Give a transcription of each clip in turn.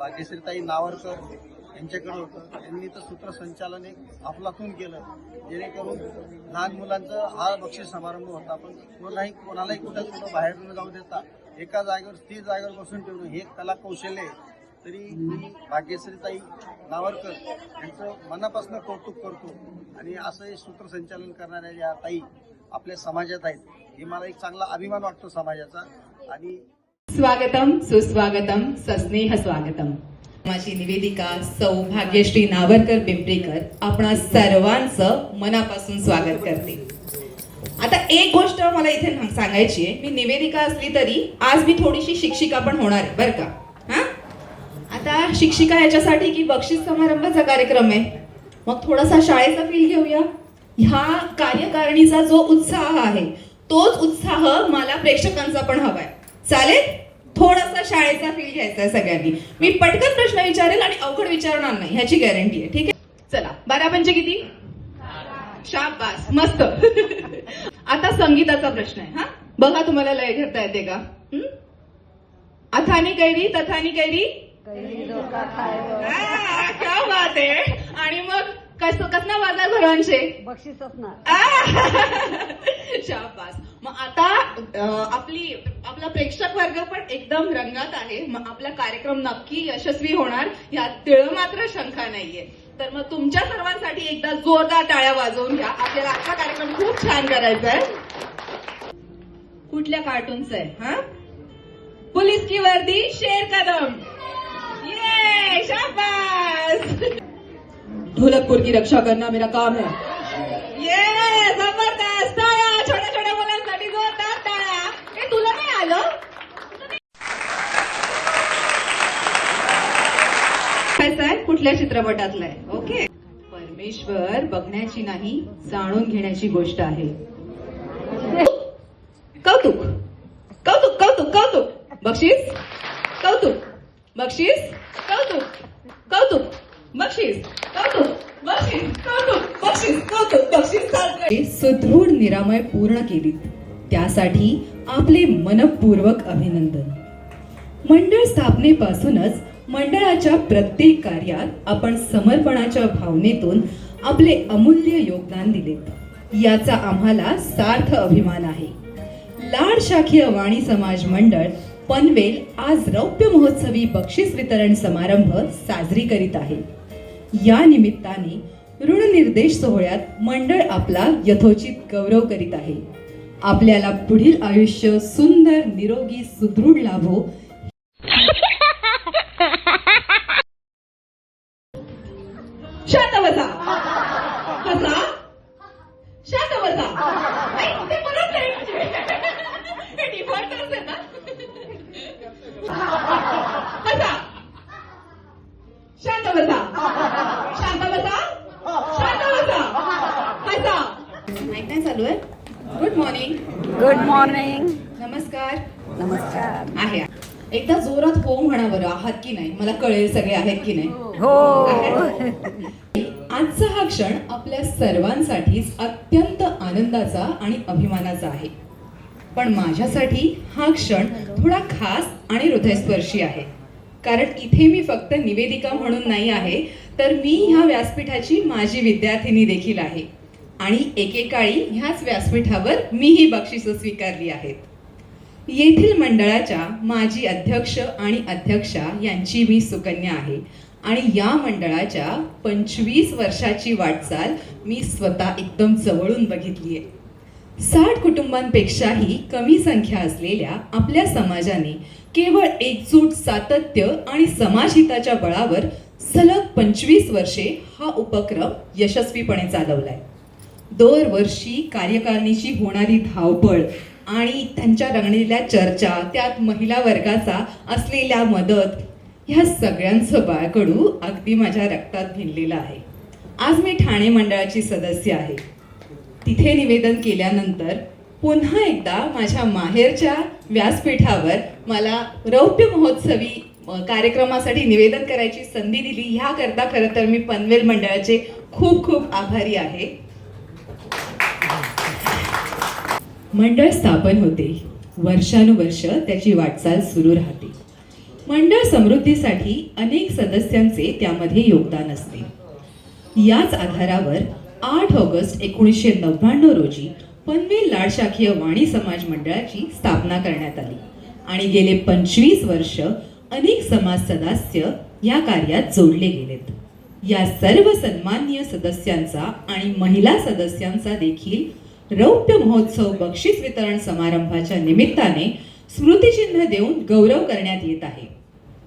भाग्यश्रीताई नावरकर यांच्याकडे होतं. त्यांनी तर सूत्रसंचालन एक अफलातून केलं, जेणेकरून लहान मुलांचा हा बक्षीस समारंभ होता. पण कोणालाही कुठं बाहेर न जाऊ देता एका जागेवर स्थिर जागेवर बसून ठेवणं हे कला कौशल्य आहे. तरी मी भाग्यश्रीताई नावरकर यांचं मनापासून कौतुक करतो. आणि असं हे सूत्रसंचालन करणाऱ्या ज्या ताई आपल्या समाजात आहेत, हे मला एक चांगला अभिमान वाटतो समाजाचा. आणि स्वागतम सुस्वागतम सस्नेह स्वागतम. माझी निवेदिका सौभाग्यश्री नावरकर पिंपरीकर आपणा सर्वांचं मनापासून स्वागत करते. आता एक गोष्ट मला इथे सांगायची आहे, मी निवेदिका असली तरी आज मी थोडीशी शिक्षिका पण होणार आहे बरं का. हा आता शिक्षिका याच्यासाठी की बक्षीस समारंभाचा कार्यक्रम आहे, मग थोडासा शाळेचा फील घेऊया. ह्या कार्यकारिणीचा जो उत्साह आहे तोच उत्साह मला प्रेक्षकांचा पण हवाय. चालेल? थोडासा शाळेचा फील घ्यायचा आहे सगळ्यांनी. मी पटकन प्रश्न विचारेल आणि अवघड विचारणार नाही, ह्याची गॅरंटी आहे. ठीक आहे, चला. 12 पंचे किती? शाबास, मस्त. आता संगीताचा प्रश्न आहे. हा बघा, तुम्हाला लय घेता येते का? अथानी कैरी तथानी कैरी क्या बात आहे. आणि मग कसला वाजणार भरवांचे? बक्षीस असणार. शाबास. मग आता आपला प्रेक्षक वर्ग पण एकदम रंगात आहे. मग आपला कार्यक्रम नक्की यशस्वी होणार यात तिळ मात्र शंका नाहीये. तर मग तुमच्या सर्वांसाठी एकदा जोरदार टाळ्या वाजवून घ्या. आपल्याला आजचा कार्यक्रम खूप छान करायचा आहे. कुठल्या कार्टूनचं आहे? हा, पुलिस की वर्दी शेर कदम. ये शाबास. ढोलकपुर की रक्षा करना मेरा काम है. ये जबरदस्त. टाळ्या छोट्या छोट्या मुलांसाठी जोरदार टाळ्या. हे तुला नाही आलं? कुठल्या चित्रपटातलं आहे? ओके. परमेश्वर बघण्याची नाही, जाणून घेण्याची गोष्ट आहे. कौतुक कौतुक कौतुक कौतुक. बक्षीस कौतुक बक्षीस कौतुक कौतुक बक्षीस कौतुक बक्षीस कौतुक बक्षीस कौतुक बक्षीस. सुदृढ निरामय पूर्ण केलीत, त्यासाठी आपले मनपूर्वक अभिनंदन. मंडळ स्थापनेपासूनच मंडळाच्या प्रत्येक कार्यात आपण समर्पणाच्या भावनेतून आपले अमूल्य योगदान दिलेत, याचा आम्हाला सार्थ अभिमान आहे. लाड शाखीय वाणी समाज मंडळ पनवेल आज रौप्य महोत्सवी बक्षीस वितरण समारंभ साजरी करीत आहे. या निमित्ताने ऋणनिर्देश सोहळ्यात मंडळ आपला यथोचित गौरव करीत आहे. आपल्याला पुढील आयुष्य सुंदर, निरोगी, सुदृढ लाभो. शांत बसा. हसा. शांत बसा. ते परत नाही. हे डिफॉल्टच आहे ना. हसा. शांत बसा. शांत बसा. शांत बसा. हसा. माईक नाही चालू आहे. Good morning. Good morning. नमस्कार. नमस्कार. आहे. एकदा जोरात हो म्हणा बरं. आहात की नाही मला कळेल, सगळे आहेत की नाही. हो. आजचा हा क्षण आपल्या सर्वांसाठीच अत्यंत आनंदाचा आणि अभिमानाचा आहे. पण माझ्यासाठी हा क्षण थोडा खास आणि हृदयस्पर्शी आहे. कारण इथे मी फक्त निवेदिका म्हणून नाही आहे, तर मी ह्या व्यासपीठाची माजी विद्यार्थिनी देखील आहे. आणि एकेकाळी ह्याच व्यासपीठावर मीही बक्षिसं स्वीकारली आहेत. येथील मंडळाच्या माजी अध्यक्ष आणि अध्यक्षा यांची मी सुकन्या आहे. आणि या मंडळाच्या 25 वर्षाची वाटचाल मी स्वतः एकदम जवळून बघितली आहे. 60 कुटुंबांपेक्षाही कमी संख्या असलेल्या आपल्या समाजाने केवळ एकजूट, सातत्य आणि समाजहिताच्या बळावर सलग 25 वर्षे हा उपक्रम यशस्वीपणे चालवलाय. दरवर्षी कार्यकारिणीची होणारी धावपळ आणि त्यांच्या रंगलेल्या चर्चा, त्यात महिला वर्गाचा असलेल्या मदत, ह्या सगळ्यांचं बाळकडू अगदी माझ्या रक्तात भिनलेलं आहे. आज मी ठाणे मंडळाची सदस्य आहे. तिथे निवेदन केल्यानंतर पुन्हा एकदा माझ्या माहेरच्या व्यासपीठावर मला रौप्य महोत्सवी कार्यक्रमासाठी निवेदन करायची संधी दिली. ह्याकरता खरं तर मी पनवेल मंडळाचे खूप खूप आभारी आहे. मंडळ स्थापन होते, वर्षानुवर्ष त्याची वाटचाल सुरू राहते. मंडळ समृद्धीसाठी अनेक सदस्यांचे त्यामध्ये योगदान असते. याच आधारावर 8 ऑगस्ट 1999 रोजी पनवेल लाडशाखीय वाणी समाज मंडळाची स्थापना करण्यात आली आणि गेले 25 वर्ष अनेक समाज सदस्य या कार्यात जोडले गेलेत. या सर्व सन्माननीय सदस्यांचा आणि महिला सदस्यांचा देखील रौप्य महोत्सव बक्षीस वितरण समारंभाच्या निमित्ताने स्मृतिचिन्ह देऊन गौरव करण्यात येत आहे.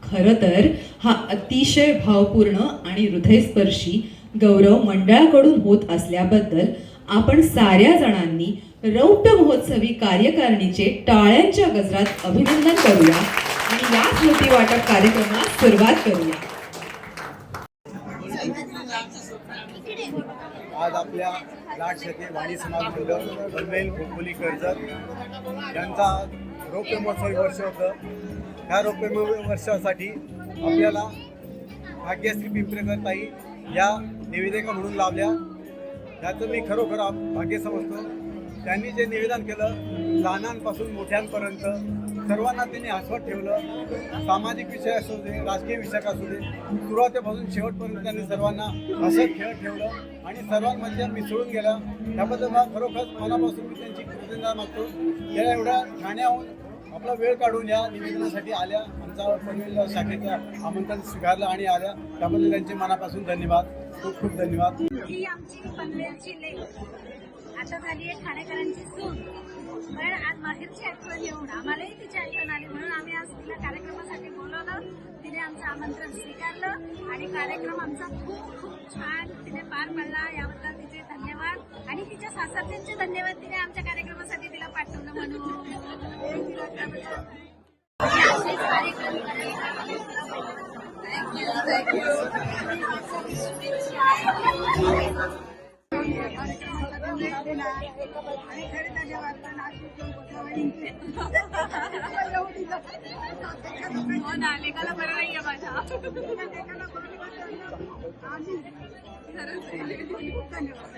खरं तर हा अतिशय भावपूर्ण आणि हृदयस्पर्शी गौरव मंडळाकडून होत असल्याबद्दल आपण साऱ्या जणांनी रौप्य महोत्सवी कार्यकारिणीचे टाळ्यांच्या गजरात अभिनंदन करूया आणि या स्मृती वाटप कार्यक्रमास सुरुवात करूया. आज आपल्या लाडशाखीय वाणी समाज मंडळ पनवेल खोपोली कर्जत यांचा रौप्य महोत्सवी वर्ष होतं. ह्या रौप्य वर्षासाठी आपल्याला भाग्यश्री पिंपरेकर ताई या निवेदिका म्हणून लाभल्या. त्याचं मी खरोखर भाग्य समजतो. त्यांनी जे निवेदन केलं लहानांपासून मोठ्यांपर्यंत सर्वांना त्यांनी हसवत ठेवलं. सामाजिक विषय असू दे, राजकीय विषय असू दे, सुरुवातीपासून शेवटपर्यंत त्यांनी सर्वांना हसत खेळत ठेवलं आणि सर्वांमध्ये मिसळून गेला. त्याबद्दल मला खरोखर मनापासून मी त्यांची कृतज्ञता मागतो. या एवढ्या ठाण्याहून आपला वेळ काढून या निवेदनासाठी आल्या, आमचा पनवेल शाखेचं आमंत्रण स्वीकारलं आणि आल्या, त्याबद्दल त्यांचे मनापासून धन्यवाद. खूप खूप धन्यवाद. ही आमची पनवेलची लेक आता झाली आहे ठाणेकरांची सून. पण आज माहेरची आठवण येऊन आम्हालाही तिची आठवण आली म्हणून आम्ही आज तिला कार्यक्रमासाठी बोलवलं. तिने आमचं आमंत्रण स्वीकारलं आणि कार्यक्रम आमचा खूप खूप छान तिने पार पडला. याबद्दल तिचे धन्यवाद आणि तिच्या सासरच्यांचे धन्यवाद. तिने आमच्या कार्यक्रमासाठी तिला पाठवलं म्हणून. असेच कार्यक्रम हो ना, लेकाला बरं नाहीये माझ्या. खरंच धन्यवाद.